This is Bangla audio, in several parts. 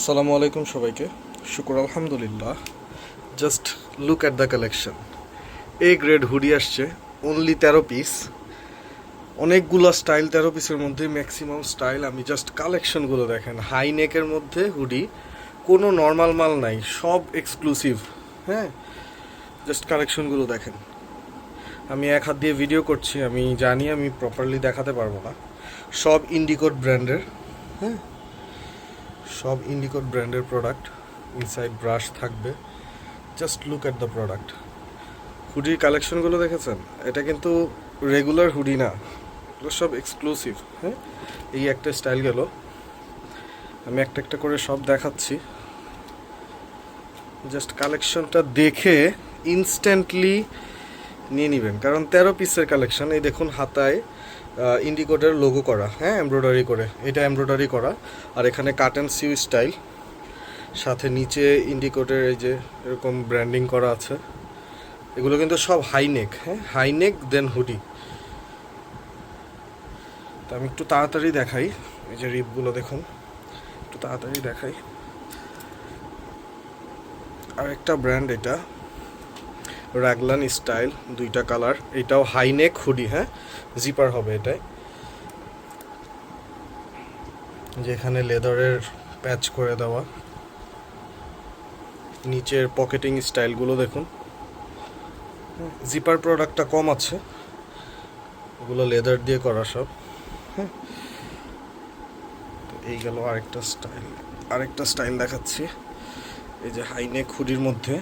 আসসালামু আলাইকুম সবাইকে। শুকর আলহামদুলিল্লাহ। Just look at the collection. A grade hoodie আসছে, অনলি 13 পিস। অনেকগুলো স্টাইল, 13 পিসের মধ্যে ম্যাক্সিমাম স্টাইল। আমি জাস্ট কালেকশনগুলো দেখেন। হাই নেকের মধ্যে হুডি, কোনো নর্মাল মাল নাই, সব এক্সক্লুসিভ। হ্যাঁ, জাস্ট কালেকশনগুলো দেখেন। আমি এক হাত দিয়ে ভিডিও করছি, আমি জানি আমি প্রপারলি দেখাতে পারবো না। সব ইন্ডিকোড ব্র্যান্ডের। হ্যাঁ, সব ইন্ডিকোড ব্র্যান্ডের প্রোডাক্ট। ইনসাইড ব্রাশ থাকবে। Just look at the product. হুডির কালেকশনগুলো দেখেছেন? এটা কিন্তু রেগুলার হুডি না, এগুলো সব এক্সক্লুসিভ। হ্যাঁ, এই একটা স্টাইল গেল। আমি একটা একটা করে সব দেখাচ্ছি। জাস্ট কালেকশনটা দেখে ইনস্ট্যান্টলি নিয়ে নেবেন, কারণ 13 পিসের কালেকশন। এই দেখুন, হাতায় ইন্ডিকোডের লোগো করা, হ্যাঁ, এমব্রয়ডারি করে, এটা এমব্রয়ডারি করা। আর এখানে কাট অ্যান্ড সিউ স্টাইল, সাথে নিচে ইন্ডিকোডের এই যে এরকম ব্র্যান্ডিং করা আছে। এগুলো কিন্তু সব হাইনেক। হ্যাঁ, হাইনেক দেন হুডি। তো আমি একটু তাড়াতাড়ি দেখাই। এই যে রিপগুলো দেখুন, একটু তাড়াতাড়ি দেখাই। আর একটা ব্র্যান্ড, এটা র্যাগলান স্টাইল, 2টা কালার। এটাও হাইনেক হুডি। হ্যাঁ, জিপার হবে এটাই। যেখানে লেদারের প্যাচ করে দেওয়া। নিচের পকেটিং স্টাইলগুলো দেখুন। জিপার প্রোডাক্টটা কম আছে, ওগুলো লেদার দিয়ে করা সব। হ্যাঁ, তো এই গেল আরেকটা স্টাইল দেখাচ্ছি। এই যে হাইনেক হুডির মধ্যে,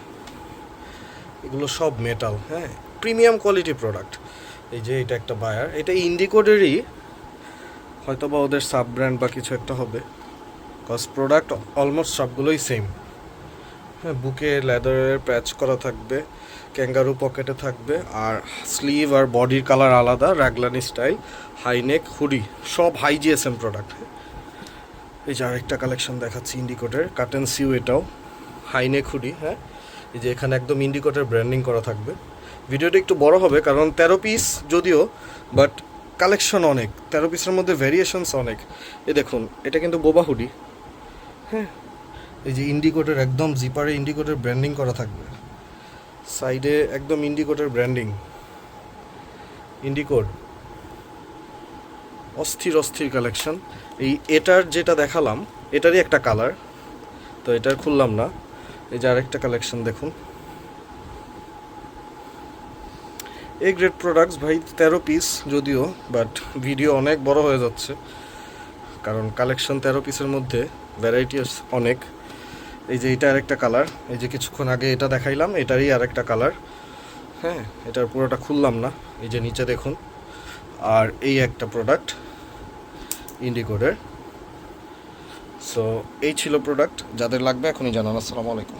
এগুলো সব মেটাল। হ্যাঁ, প্রিমিয়াম কোয়ালিটি প্রোডাক্ট। এই যে এটা একটা বায়ার, এটা ইন্ডিকোডেরই, হয়তো বা ওদের সাব ব্র্যান্ড বা কিছু একটা হবে, কজ প্রোডাক্ট অলমোস্ট সবগুলোই সেম। হ্যাঁ, বুকে লেদারের প্যাচ করা থাকবে, ক্যাঙ্গারু পকেটে থাকবে, আর স্লিভ আর বডির কালার আলাদা। র্যাগলানি স্টাইল হাইনেক হুডি, সব হাই জিএসএম প্রোডাক্ট। এই যে আরেকটা কালেকশন দেখাচ্ছি ইন্ডিকোটের, কাটেন সিউ, এটাও হাইনেক হুডি। হ্যাঁ, এই যে এখানে একদম ইন্ডিকোটের ব্র্যান্ডিং করা থাকবে। ভিডিওটা একটু বড় হবে কারণ 13 পিস যদিও, বাট কালেকশন অনেক। 13 পিসের মধ্যে ভ্যারিয়েশনস অনেক। এই দেখুন, এটা কিন্তু বোবা হুডি। হ্যাঁ, এই যে ইন্ডিকোটের একদম জিপারে ইন্ডিকোটের ব্র্যান্ডিং করা থাকবে, সাইডে একদম ইন্ডিকোটের ব্র্যান্ডিং। ইন্ডিকোড অস্থির অস্থির কালেকশন। এটার যেটা দেখালাম, এটারই একটা কালার, তো এটার খুললাম না। এই যে আরেকটা কালেকশন দেখুন। এই গ্রেড প্রোডাক্টস ভাই, 13 পিস যদিও, বাট ভিডিও অনেক বড় হয়ে যাচ্ছে, কারণ কালেকশন 13 পিসের মধ্যে ভ্যারাইটি অনেক। এই যে এটা আরেকটা কালার, এই যে কিছুক্ষণ আগে এটা দেখাইলাম, এটারই আরেকটা কালার। হ্যাঁ, এটার পুরোটা খুললাম না। এই যে নিচে দেখুন। আর এই একটা প্রোডাক্ট ইন্ডিকোডের। সো এই ছিল প্রোডাক্ট। যাদের লাগবে এখনই জানান। আসসালামু আলাইকুম।